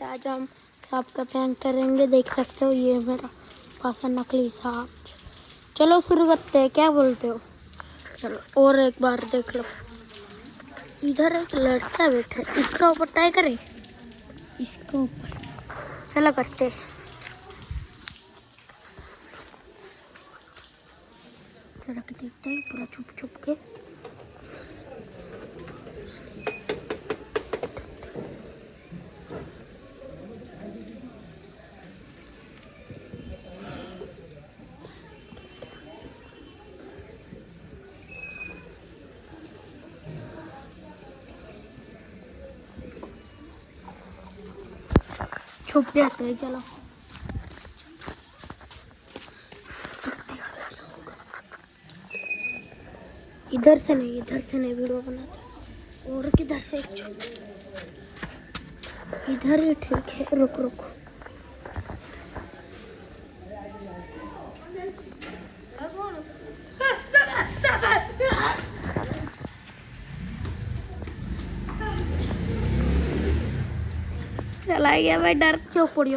आज हम सांप का प्रैंक करेंगे। देख सकते हो ये मेरा पास है नकली सांप। चलो शुरू करते हैं, क्या बोलते हो? चलो और एक बार देख लो। इधर एक लड़का बैठा है, इसका ऊपर ट्राई करें। इसका ऊपर चलो करते। सड़क देखते हैं पूरा छुप छुप के। छुप जाते हैं। चलो इधर से नहीं वीडियो बनाते। और किधर से इधर ही ठीक है। रुक रुक चला गया भाई, डर क्यों पड़ी हो?